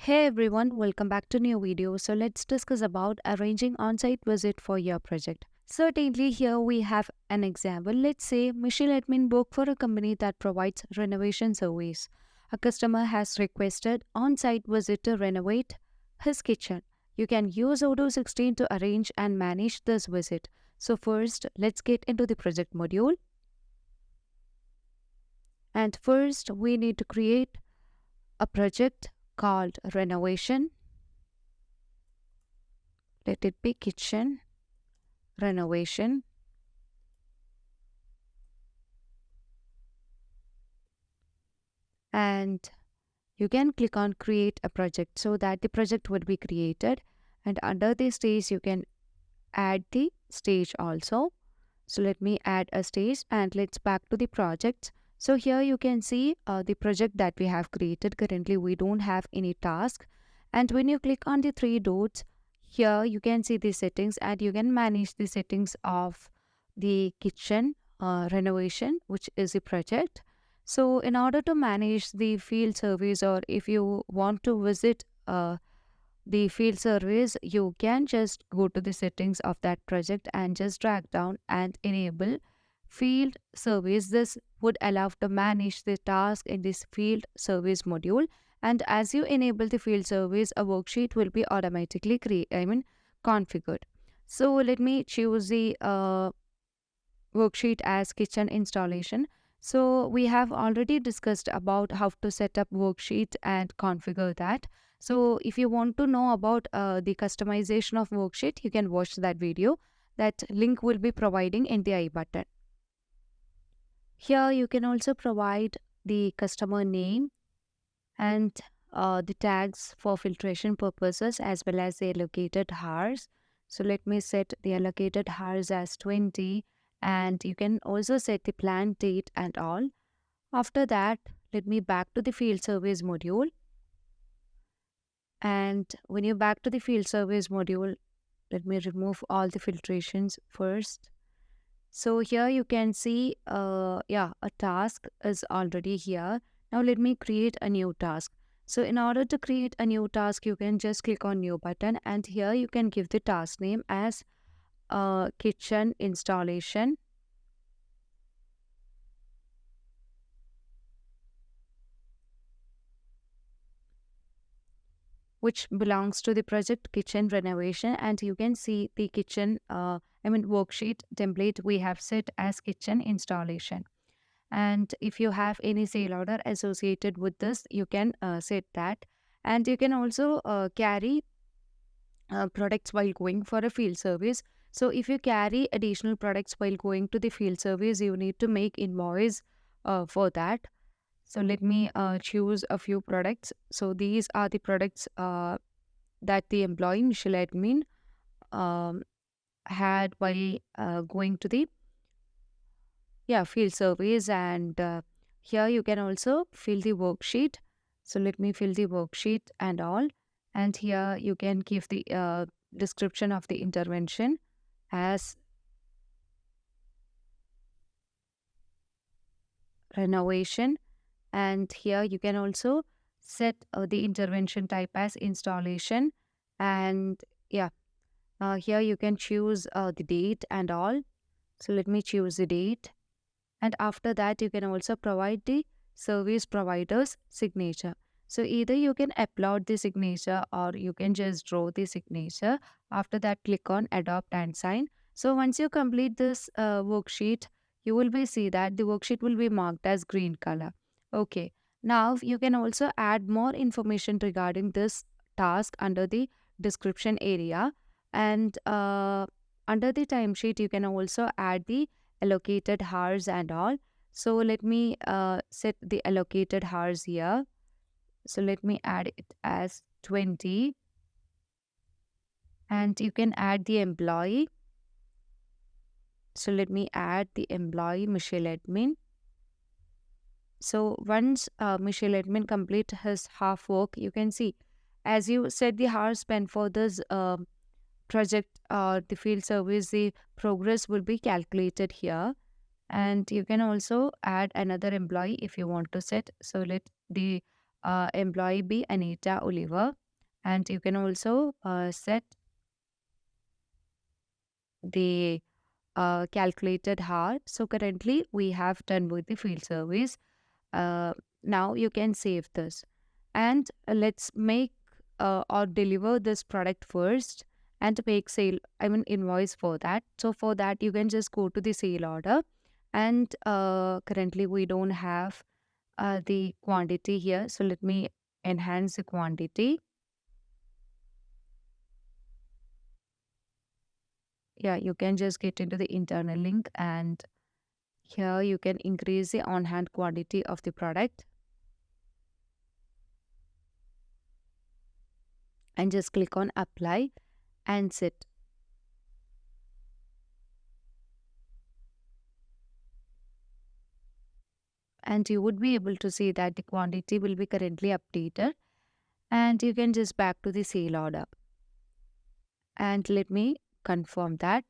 Hey everyone, welcome back to new video. So let's discuss about arranging on-site visit for your project. Certainly here we have an example. Let's say Michel admin work for a company that provides renovation service. A customer has requested on-site visit to renovate his kitchen. You can use Odoo 16 to arrange and manage this visit. So first, let's get into the project module. And first, we need to create a project called renovation. Let it be kitchen renovation. And you can click on create a project so that the project will be created. And under the stage, you can add the stage also. So let me add a stage and let's back to the project. So here you can see the project that we have created. Currently, we don't have any task. And when you click on the three dots, here you can see the settings and you can manage the settings of the kitchen renovation, which is a project. So in order to manage the field service, or if you want to visit the field service, you can just go to the settings of that project and just drag down and enable field service. This would allow to manage the task in this field service module. And as you enable the field service, a worksheet will be automatically configured. So let me choose the worksheet as kitchen installation. So we have already discussed about how to set up worksheet and configure that. So if you want to know about the customization of worksheet, you can watch that video. That link will be providing in the I button. Here you can also provide the customer name and the tags for filtration purposes as well as the allocated hours. So let me set the allocated hours as 20 and you can also set the planned date and all. After that, let me back to the field service module. And when you back to the field service module, let me remove all the filtrations first. So here you can see, a task is already here. Now let me create a new task. So in order to create a new task, you can just click on new button and here you can give the task name as kitchen installation. Which belongs to the project kitchen renovation, and you can see the kitchen worksheet template we have set as kitchen installation. And if you have any sale order associated with this, you can set that. And you can also carry products while going for a field service. So if you carry additional products while going to the field service, you need to make invoice for that. So let me choose a few products. So these are the products that the employee Michel admin um, had while going to the field service. And here you can also fill the worksheet. So let me fill the worksheet and all. And here you can give the description of the intervention as renovation. And here you can also set the intervention type as installation. And here you can choose the date and all. So let me choose the date. And after that, you can also provide the service provider's signature. So either you can upload the signature or you can just draw the signature. After that, click on adopt and sign. So once you complete this worksheet, you will be see that the worksheet will be marked as green color. Okay. Now you can also add more information regarding this task under the description area. And under the timesheet, you can also add the allocated hours and all. So let me set the allocated hours here. So let me add it as 20. And you can add the employee. So let me add the employee Michel admin. So once Michel admin complete his half work, you can see as you set the hours spent for this project or the field service, the progress will be calculated here. And you can also add another employee if you want to set. So let the employee be Anita Oliver, and you can also set the calculated hour. So currently we have done with the field service. Uh, Now you can save this, and let's make or deliver this product first and make sale, I mean invoice for that. So for that you can just go to the sale order, and currently we don't have the quantity here. So let me enhance the quantity. Yeah, you can just get into the internal link, and here you can increase the on hand quantity of the product and just click on apply and set. And you would be able to see that the quantity will be currently updated, and you can just back to the sale order, and let me confirm that.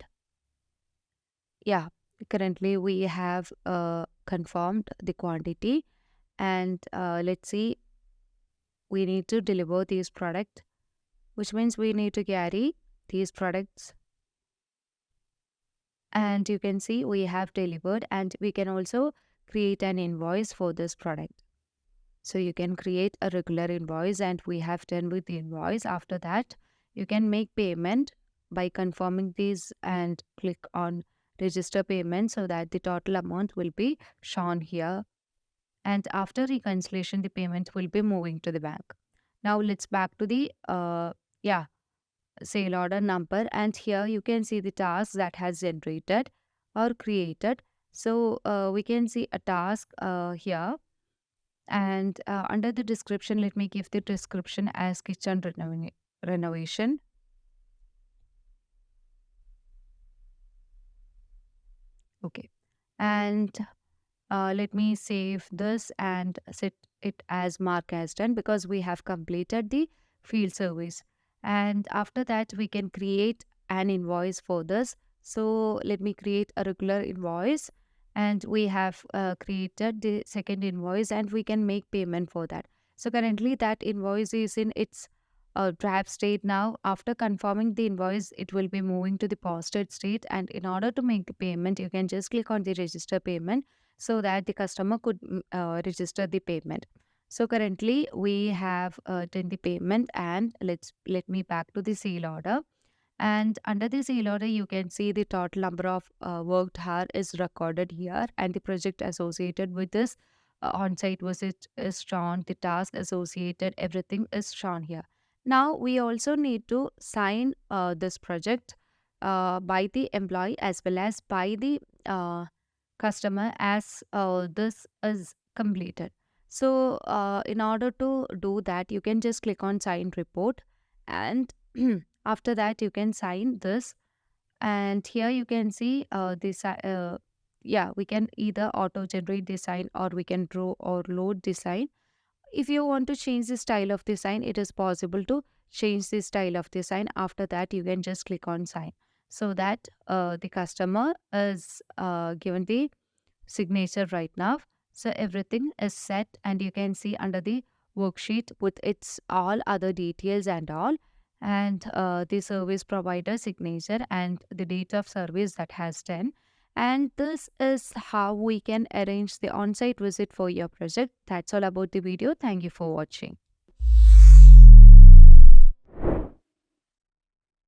Yeah, currently we have confirmed the quantity, and let's see, we need to deliver these products, which means we need to carry these products, and you can see we have delivered, and we can also create an invoice for this product. So you can create a regular invoice, and we have done with the invoice. After that, you can make payment by confirming these and click on register payment so that the total amount will be shown here. And after reconciliation, the payment will be moving to the bank. Now let's back to the yeah, sale order number, and here you can see the task that has generated or created. So we can see a task here, and under the description, let me give the description as kitchen renovation. Okay. And let me save this and set it as mark as done because we have completed the field service. And after that, we can create an invoice for this. So let me create a regular invoice, and we have created the second invoice, and we can make payment for that. So currently that invoice is in its draft state now. After confirming the invoice, it will be moving to the posted state, and in order to make the payment, you can just click on the register payment so that the customer could register the payment. So currently we have done the payment, and let me back to the sale order. And under the sale order, you can see the total number of worked hour is recorded here, and the project associated with this on-site visit is shown, the task associated, everything is shown here. Now we also need to sign this project by the employee as well as by the customer as this is completed. So in order to do that, you can just click on sign report, and after that you can sign this, and here you can see this yeah, we can either auto generate the sign or we can draw or load the sign. If you want to change the style of the sign, it is possible to change the style of the sign. After that, you can just click on sign so that the customer is given the signature right now. So everything is set, and you can see under the worksheet with its all other details and all, and the service provider signature and the date of service that has done. And this is how we can arrange the on-site visit for your project. That's all about the video. Thank you for watching.